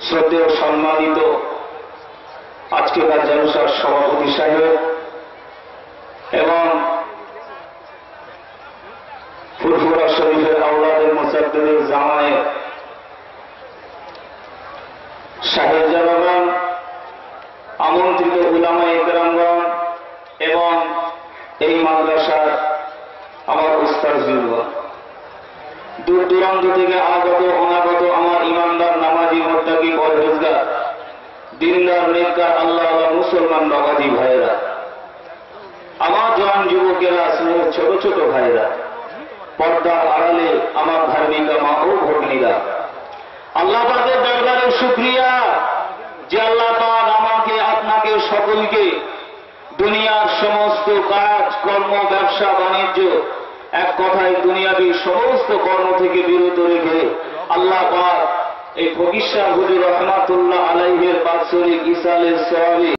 শ্রদ্ধেয় সম্মানিত আজকেকার জলসার সভাপতি সাহেব এবং ফুরফুরা শরীফের আওলাদের মুসাদ্দিদের জামায়ে সাহেবজাদাগণ, আমন্ত্রিত উলামায়ে কেরামগণ এবং এই মাদ্রাসার আমার উস্তাদগণ, দূর দূরান্ত থেকে আগত অনাগত আমার ইমানদার, নামাজি, মুত্তাকি, পরহেজগার, দিনদার, নেককার, আল্লাহ মুসলমান বাবাজি ভাইয়েরা, আমার জওয়ান যুবকেরা, স্নেহের ছোট ছোট ভাইয়েরা, পর্দার আড়ালে আমার ধার্মিকা মা ও ভগ্নীরা, আল্লাহ পাকের দরবারে শুকরিয়া যে আল্লাহ পাক আমাকে, আপনাকে, সকলকে দুনিয়ার সমস্ত কাজ কর্ম, ব্যবসা বাণিজ্য, এক কথায় দুনিয়াবী সমস্ত কর্ম থেকে বিরত রেখে আল্লাহ পাক এই ফকির শাহ হুজুর রহমাতুল্লাহ আলাইহির বাৎসরিক ইসালের সওয়াবে